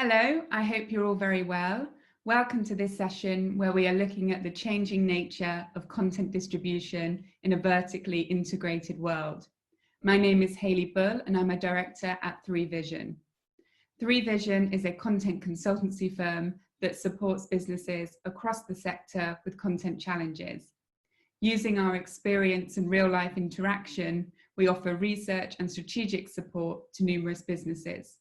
Hello, I hope you're all very well. Welcome to this session where we are looking at the changing nature of content distribution in a vertically integrated world. My name is Hayley Bull and I'm a director at 3Vision. 3Vision is a content consultancy firm that supports businesses across the sector with content challenges. Using our experience and real-life interaction, we offer research and strategic support to numerous businesses.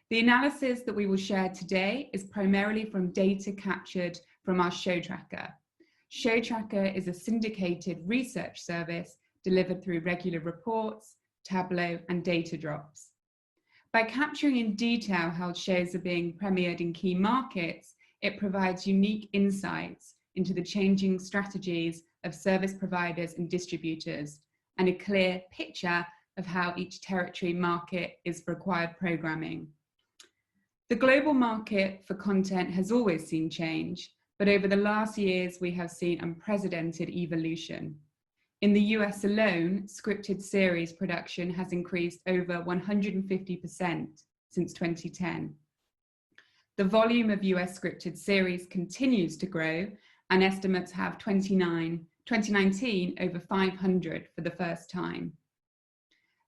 The analysis that we will share today is primarily from data captured from our Show Tracker. Show Tracker is a syndicated research service delivered through regular reports, Tableau, and data drops. By capturing in detail how shows are being premiered in key markets, it provides unique insights into the changing strategies of service providers and distributors, and a clear picture of how each territory market is for acquired programming. The global market for content has always seen change, but over the last years, we have seen unprecedented evolution. In the US alone, scripted series production has increased over 150% since 2010. The volume of US scripted series continues to grow, and estimates have 2019 over 500 for the first time.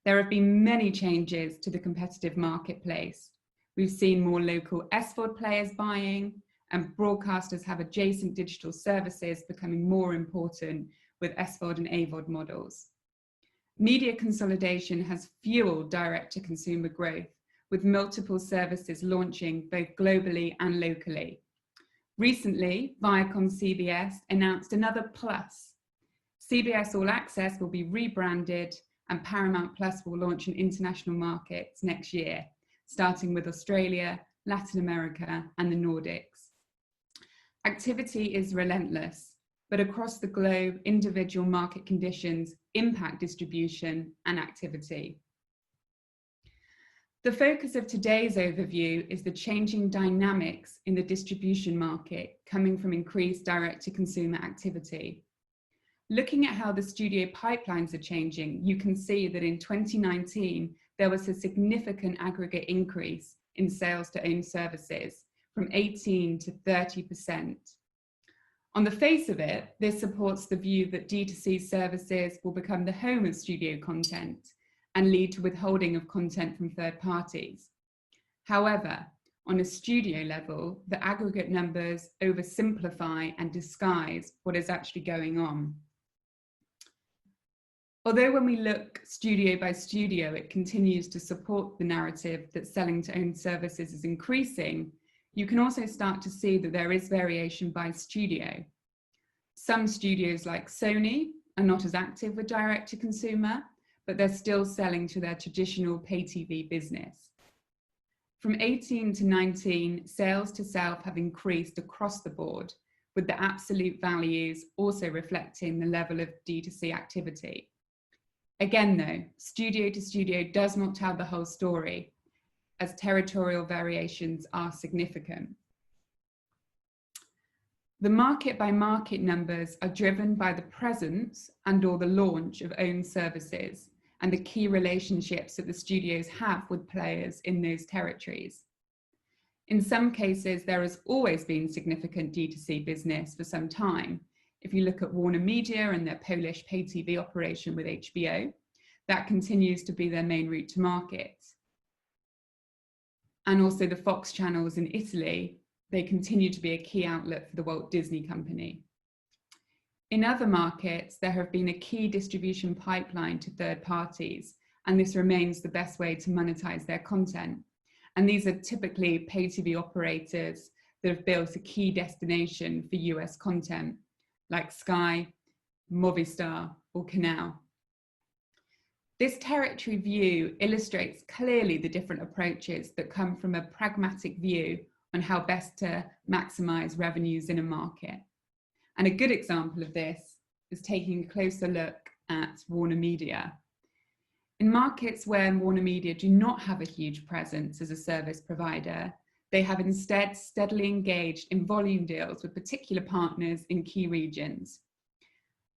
There have been many changes to the competitive marketplace. We've seen more local SVOD players buying, and broadcasters have adjacent digital services becoming more important with SVOD and AVOD models. Media consolidation has fueled direct-to-consumer growth, with multiple services launching both globally and locally. Recently, Viacom CBS announced another plus. CBS All Access will be rebranded, and Paramount Plus will launch in international markets next year, starting with Australia, Latin America, and the Nordics. Activity is relentless, but across the globe, individual market conditions impact distribution and activity. The focus of today's overview is the changing dynamics in the distribution market coming from increased direct-to-consumer activity. Looking at how the studio pipelines are changing, you can see that in 2019, there was a significant aggregate increase in sales to owned services from 18 to 30%. On the face of it, this supports the view that D2C services will become the home of studio content and lead to withholding of content from third parties. However, on a studio level, the aggregate numbers oversimplify and disguise what is actually going on. Although when we look studio by studio, it continues to support the narrative that selling to owned services is increasing, you can also start to see that there is variation by studio. Some studios like Sony are not as active with direct-to-consumer, but they're still selling to their traditional pay TV business. From 18 to 19, sales to self have increased across the board, with the absolute values also reflecting the level of D2C activity. Again though, studio to studio does not tell the whole story, as territorial variations are significant. The market by market numbers are driven by the presence and/or the launch of owned services and the key relationships that the studios have with players in those territories. In some cases, there has always been significant D2C business for some time. If you look at Warner Media and their Polish pay TV operation with HBO, that continues to be their main route to market. And also the Fox channels in Italy, they continue to be a key outlet for the Walt Disney Company. In other markets, there have been a key distribution pipeline to third parties, and this remains the best way to monetize their content. And these are typically pay TV operators that have built a key destination for US content, like Sky, Movistar, or Canal. This territory view illustrates clearly the different approaches that come from a pragmatic view on how best to maximize revenues in a market. And a good example of this is taking a closer look at Warner Media. In markets where Warner Media do not have a huge presence as a service provider, they have instead steadily engaged in volume deals with particular partners in key regions.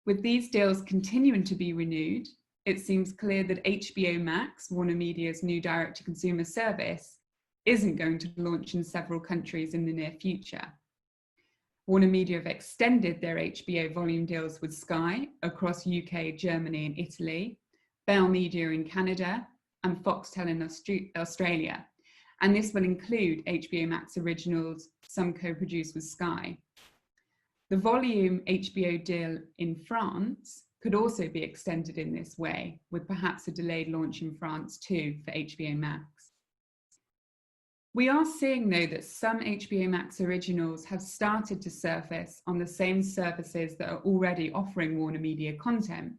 With these deals continuing to be renewed, it seems clear that HBO Max, Warner Media's new direct-to-consumer service, isn't going to launch in several countries in the near future. Warner Media have extended their HBO volume deals with Sky across UK, Germany and Italy, Bell Media in Canada and Foxtel in Australia. And this will include HBO Max originals, some co-produced with Sky. The volume HBO deal in France could also be extended in this way, with perhaps a delayed launch in France too for HBO Max. We are seeing, though, that some HBO Max originals have started to surface on the same services that are already offering Warner Media content,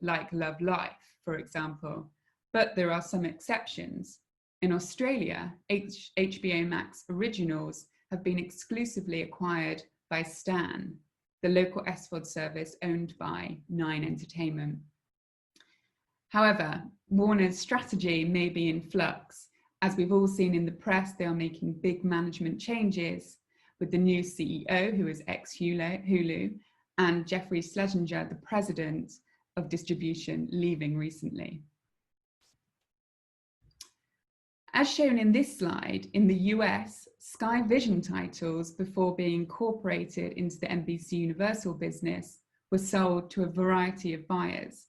like Love Life, for example, but there are some exceptions. In Australia, HBO Max originals have been exclusively acquired by Stan, the local SVOD service owned by Nine Entertainment. However, Warner's strategy may be in flux. As we've all seen in the press, they are making big management changes with the new CEO, who is ex-Hulu, and Jeffrey Schlesinger, the president of distribution, leaving recently. As shown in this slide, in the US, Sky Vision titles, before being incorporated into the NBC Universal business, were sold to a variety of buyers.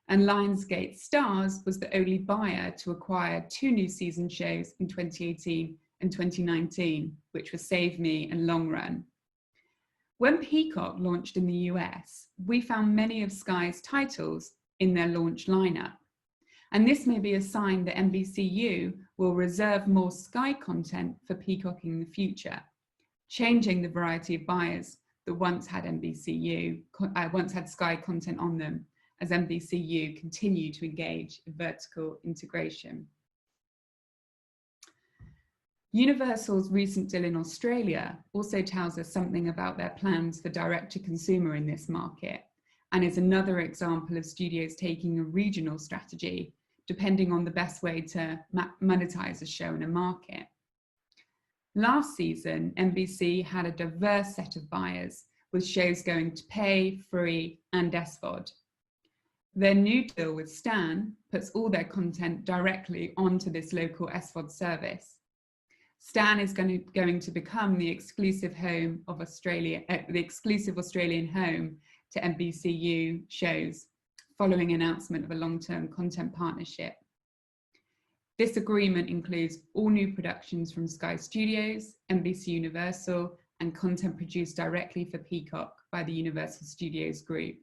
And Lionsgate Starz was the only buyer to acquire 2 new season shows in 2018 and 2019, which were Save Me and Long Run. When Peacock launched in the US, we found many of Sky's titles in their launch lineup. And this may be a sign that NBCU will reserve more Sky content for Peacock in the future, changing the variety of buyers that once had Sky content on them, as NBCU continue to engage in vertical integration. Universal's recent deal in Australia also tells us something about their plans for direct-to-consumer in this market, and is another example of studios taking a regional strategy, depending on the best way to monetize a show in a market. Last season, NBC had a diverse set of buyers, with shows going to pay, free, and SVOD. Their new deal with Stan puts all their content directly onto this local SVOD service. Stan is going to become the exclusive home of Australia, the exclusive Australian home to NBCU shows, following announcement of a long-term content partnership. This agreement includes all new productions from Sky Studios, NBC Universal, and content produced directly for Peacock by the Universal Studios Group.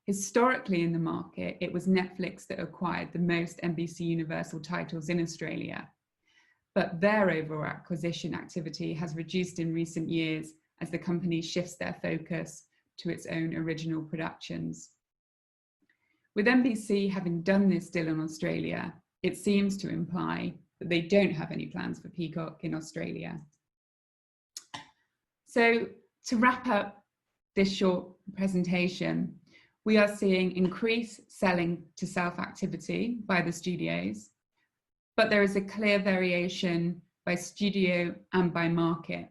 Historically in the market, it was Netflix that acquired the most NBC Universal titles in Australia, but their overall acquisition activity has reduced in recent years as the company shifts their focus to its own original productions. With NBC having done this deal in Australia, it seems to imply that they don't have any plans for Peacock in Australia. So to wrap up this short presentation, we are seeing increased selling to self activity by the studios, but there is a clear variation by studio and by market,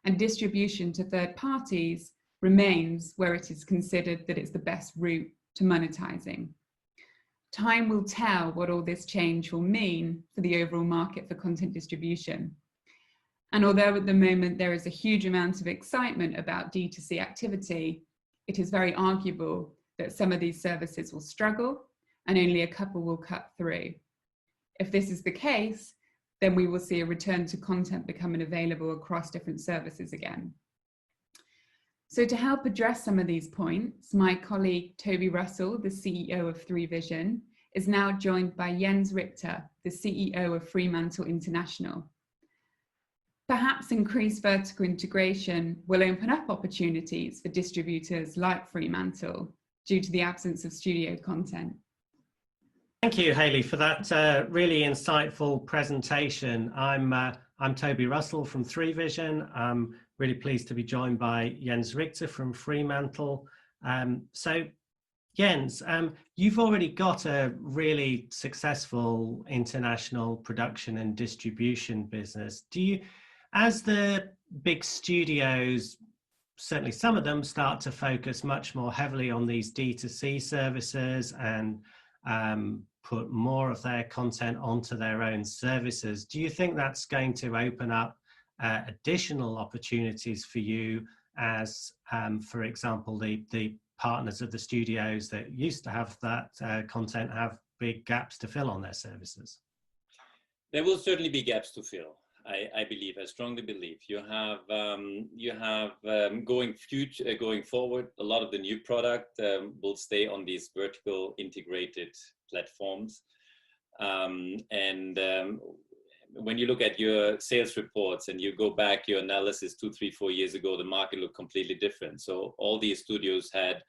and distribution to third parties remains where it is considered that it's the best route to monetizing. Time will tell what all this change will mean for the overall market for content distribution. And although at the moment there is a huge amount of excitement about D2C activity, it is very arguable that some of these services will struggle and only a couple will cut through. If this is the case, then we will see a return to content becoming available across different services again. So to help address some of these points, my colleague Toby Russell, the CEO of 3Vision, is now joined by Jens Richter, the CEO of Fremantle International. Perhaps increased vertical integration will open up opportunities for distributors like Fremantle due to the absence of studio content. Thank you, Hayley, for that really insightful presentation. I'm Toby Russell from 3Vision. I'm really pleased to be joined by Jens Richter from Fremantle. So Jens, you've already got a really successful international production and distribution business. As the big studios, certainly some of them, start to focus much more heavily on these D2C services and put more of their content onto their own services. Do you think that's going to open up additional opportunities for you as, for example, the partners of the studios that used to have that content have big gaps to fill on their services? There will certainly be gaps to fill. I believe, I strongly believe. You have going forward, a lot of the new product will stay on these vertical integrated platforms. When you look at your sales reports and you go back your analysis 2, 3, 4 years ago, the market looked completely different. So all these studios had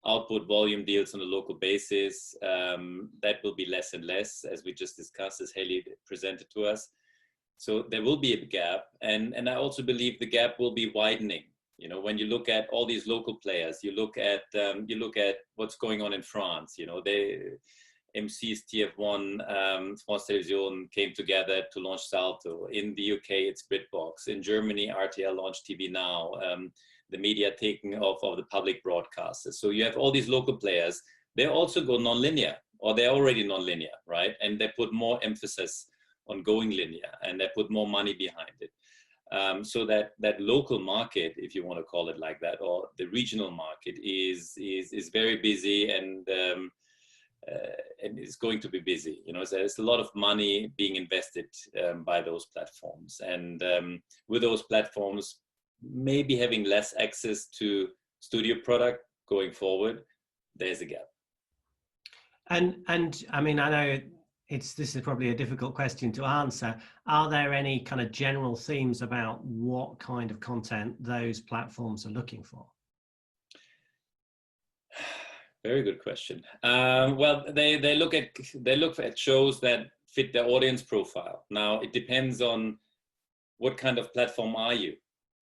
output volume deals on a local basis. That will be less and less, as we just discussed, as Haley presented to us. So there will be a gap, and I also believe the gap will be widening. You know, when you look at all these local players, you look at what's going on in France. You know, M6's TF1, France Télévisions came together to launch Salto. In the UK, it's BritBox. In Germany, RTL launched TV Now. The media taking off of the public broadcasters. So you have all these local players. They also go non-linear, or they're already non-linear, right? And they put more emphasis on going linear, and they put more money behind it. So that local market, if you want to call it like that, or the regional market is very busy, and it's going to be busy. You know, there's a lot of money being invested by those platforms, and with those platforms maybe having less access to studio product going forward, there's a gap. And I mean, I know this is probably a difficult question to answer. Are there any kind of general themes about what kind of content those platforms are looking for? Very good question. Well, they look at shows that fit their audience profile. Now, it depends on what kind of platform are you,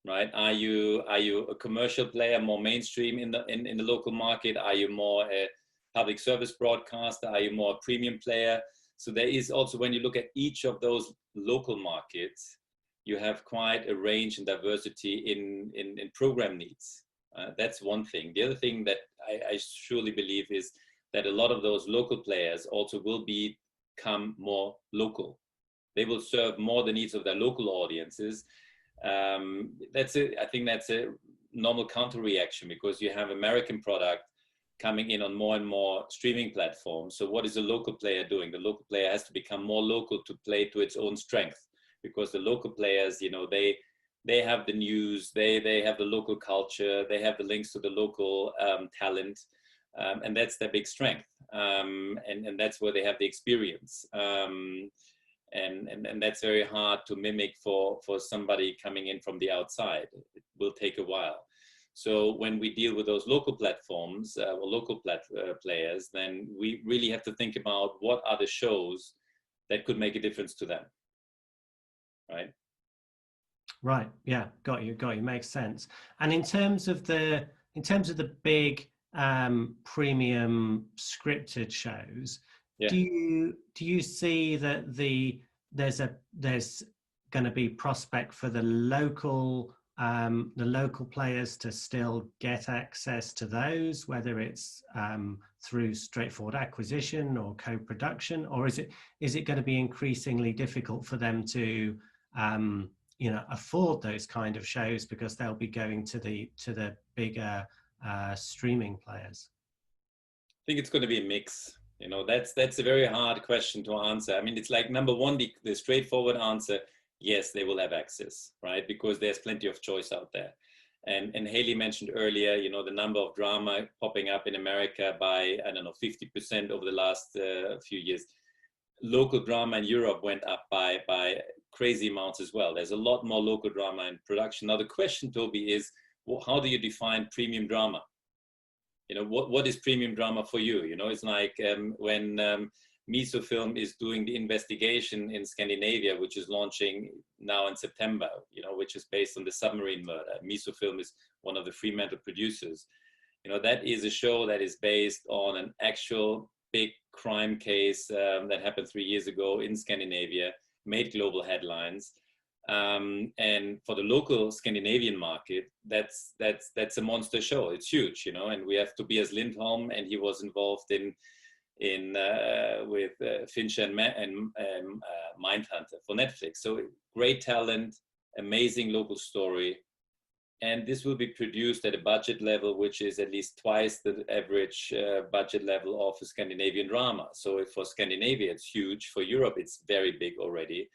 right? Are you a commercial player, more mainstream in the local market? Are you more a public service broadcaster? Are you more a premium player? So there is also, when you look at each of those local markets, you have quite a range and diversity in program needs. That's one thing. The other thing that I surely believe is that a lot of those local players also will become more local. They will serve more the needs of their local audiences. I think that's a normal counter reaction, because you have American product coming in on more and more streaming platforms. So what is the local player doing? The local player has to become more local to play to its own strength, because the local players, you know, they have the news, they have the local culture, they have the links to the local talent, and that's their big strength, and that's where they have the experience, and that's very hard to mimic for somebody coming in from the outside. It will take a while. So when we deal with those local platforms or local players, then we really have to think about what are the shows that could make a difference to them, right? Right. Yeah. Got you. Makes sense. And in terms of the big premium scripted shows, yeah, do you see that there's going to be prospect for the local players to still get access to those, whether it's through straightforward acquisition or co-production, or is it going to be increasingly difficult for them to afford those kind of shows because they'll be going to the bigger streaming players? I think it's going to be a mix. You know, that's a very hard question to answer. I mean, it's like, number one, the straightforward answer, yes, they will have access, right? Because there's plenty of choice out there. And Haley mentioned earlier, you know, the number of drama popping up in America by, 50% over the last few years. Local drama in Europe went up by crazy amounts as well. There's a lot more local drama in production. Now, the question, Toby, is, well, how do you define premium drama? You know, what is premium drama for you? You know, it's like when MIPCOM is doing the investigation in Scandinavia, which is launching now in September, you know, which is based on the submarine murder. MIPCOM is one of the Fremantle producers. You know, that is a show that is based on an actual big crime case that happened 3 years ago in Scandinavia, made global headlines. And for the local Scandinavian market, that's a monster show. It's huge, you know, and we have Tobias Lindholm, and he was involved in with Fincher and Mindhunter for Netflix. So great talent, amazing local story. And this will be produced at a budget level, which is at least twice the average budget level of a Scandinavian drama. So for Scandinavia, it's huge. For Europe, it's very big already.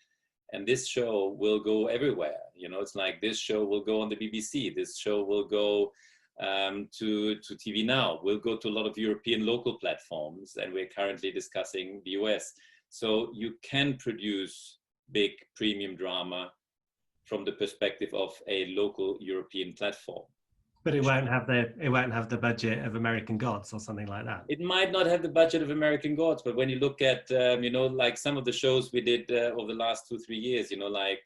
And this show will go everywhere. You know, it's like this show will go on the BBC. This show will go to TV Now. We'll go to a lot of European local platforms. And we're currently discussing the US. So you can produce big premium drama from the perspective of a local European platform. But it won't have the budget of American Gods or something like that. It might not have the budget of American Gods, but when you look at you know, like some of the shows we did over the last 2-3 years, you know, like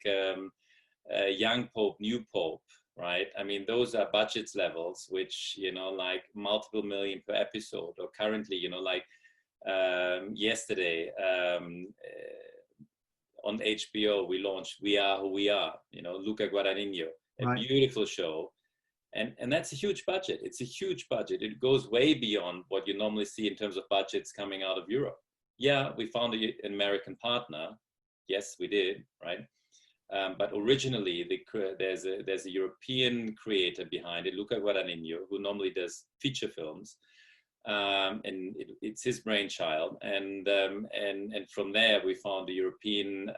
Young Pope, New Pope, right? I mean, those are budgets levels which, you know, like multiple million per episode. Or currently, you know, like yesterday on HBO, we launched We Are Who We Are, you know, Luca Guadagnino, a beautiful show. And that's a huge budget. It's a huge budget. It goes way beyond what you normally see in terms of budgets coming out of Europe. Yeah, we found an American partner. Yes, we did, right? But originally, there's a European creator behind it, Luca Guadagnino, who normally does feature films. And it's his brainchild, and from there we found the European.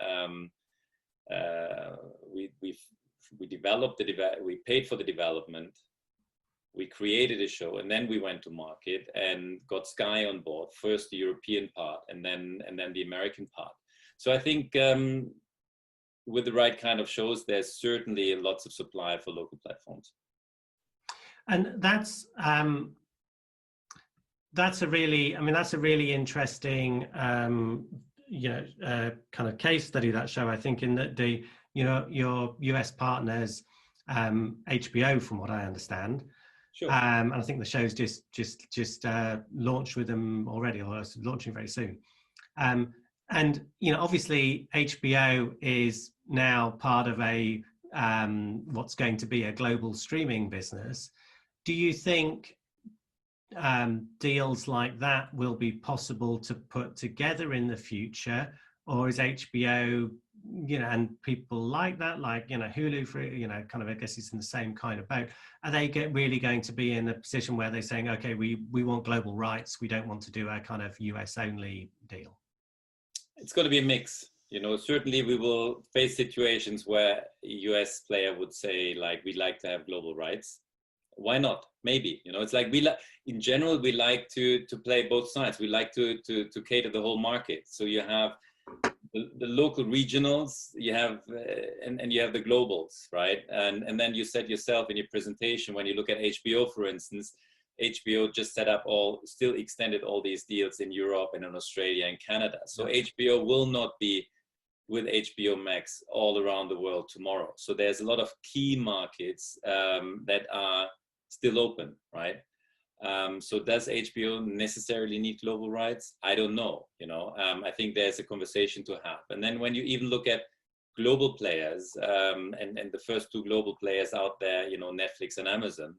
We developed we paid for the development, we created a show, and then we went to market and got Sky on board. First the European part, and then the American part. So I think with the right kind of shows, there's certainly lots of supply for local platforms. And that's a really interesting, you know, kind of case study, that show, I think, in that you know, your US partners, HBO, from what I understand. Sure. And I think the show's just launched with them already, or it's launching very soon. And, you know, obviously HBO is now part of a what's going to be a global streaming business. Do you think deals like that will be possible to put together in the future, or is HBO, you know, and people like that, like, you know, Hulu, for, you know, kind of, I guess it's in the same kind of boat. Are they really going to be in a position where they're saying, okay, we want global rights, we don't want to do a kind of US only deal? It's going to be a mix. You know, certainly we will face situations where a US player would say, like, we'd like to have global rights. Why not? Maybe, you know, it's like in general, we like to play both sides. We like to cater the whole market. So you have the local regionals, you have and you have the globals, right? And then you said yourself in your presentation, when you look at HBO, for instance, HBO just still extended all these deals in Europe and in Australia and Canada. So HBO will not be with HBO Max all around the world tomorrow. So there's a lot of key markets that are still open, right? So does HBO necessarily need global rights? I don't know, you know. I think there's a conversation to have. And then when you even look at global players, and the first two global players out there, you know, Netflix and Amazon,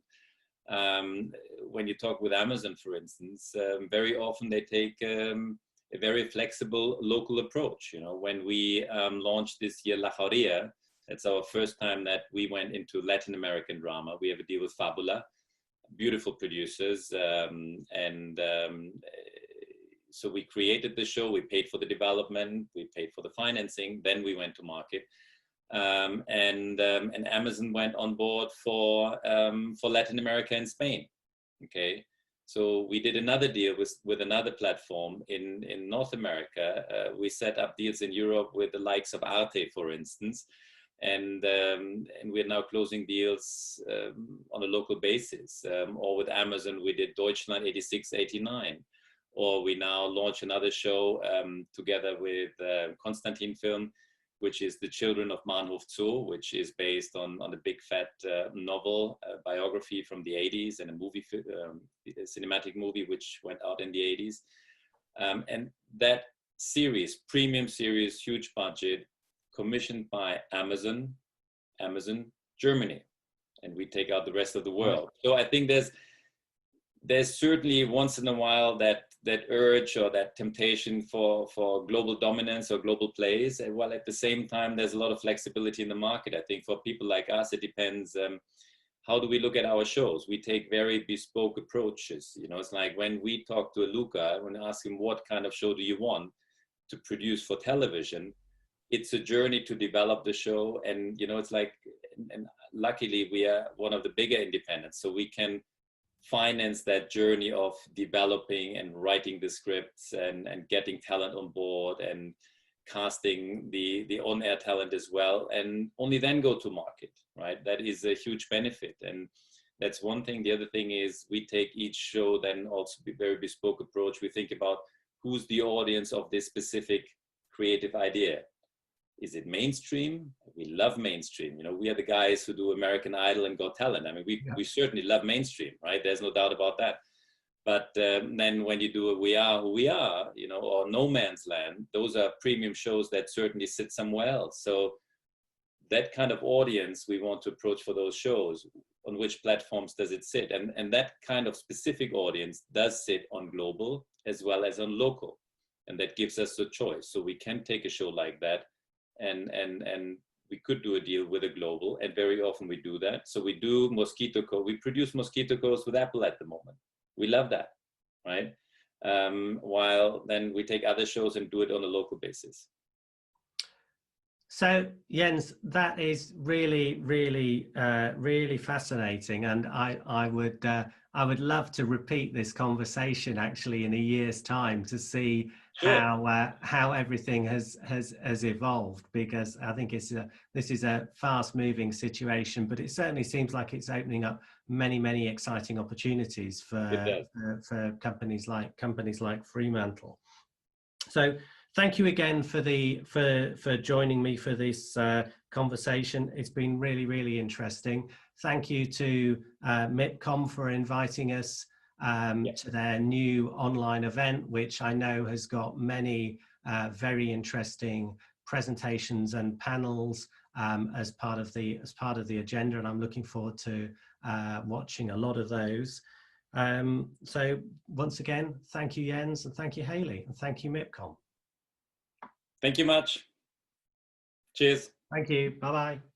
when you talk with Amazon, for instance, very often they take a very flexible local approach. You know, when we launched this year La Jauría, it's our first time that we went into Latin American drama. We have a deal with Fabula, beautiful producers. So we created the show, we paid for the development, we paid for the financing, then we went to market. And Amazon went on board for Latin America and Spain. Okay. So we did another deal with another platform in North America. We set up deals in Europe with the likes of Arte, for instance. And we're now closing deals on a local basis. Or with Amazon, we did Deutschland 86-89. Or we now launch another show together with Konstantin Film, which is The Children of Bahnhof Zoo, which is based on a big fat novel biography from the 80s, and a movie, a cinematic movie which went out in the 80s. And that series, premium series, huge budget, commissioned by Amazon Germany, and we take out the rest of the world. So I think there's certainly once in a while that that urge or that temptation for global dominance or global plays, and while at the same time there's a lot of flexibility in the market. I think for people like us, it depends. How do we look at our shows? We take very bespoke approaches. You know, it's like when we talk to a Luca, when I ask him what kind of show do you want to produce for television, it's a journey to develop the show. And, you know, it's like, and luckily we are one of the bigger independents, so we can finance that journey of developing and writing the scripts and getting talent on board and casting the on-air talent as well, and only then go to market, right? That is a huge benefit. And that's one thing. The other thing is we take each show then also be very bespoke approach. We think about who's the audience of this specific creative idea. Is it mainstream? We love mainstream. You know, we are the guys who do American Idol and Got Talent. I mean, we certainly love mainstream, right? There's no doubt about that. But then when you do a We Are Who We Are, you know, or No Man's Land, those are premium shows that certainly sit somewhere else. So that kind of audience we want to approach for those shows. On which platforms does it sit? And that kind of specific audience does sit on global as well as on local. And that gives us a choice. So we can take a show like that and we could do a deal with a global, and very often we do that. So we do Mosquito Coast. We produce Mosquito Coast with Apple at the moment. We love that, right? While then we take other shows and do it on a local basis. So Jens, that is really, really, really fascinating, and I would love to repeat this conversation actually in a year's time to see how everything has evolved, because I think this is a fast-moving situation, but it certainly seems like it's opening up many exciting opportunities for companies like Fremantle. So thank you again for joining me for this conversation. It's been really interesting. Thank you to MIPCOM for inviting us to their new online event, which I know has got many very interesting presentations and panels as part of the agenda, and I'm looking forward to watching a lot of those. So once again, thank you Jens, and thank you Hayley, and thank you MIPCOM. Thank you much. Cheers. Thank you. Bye-bye.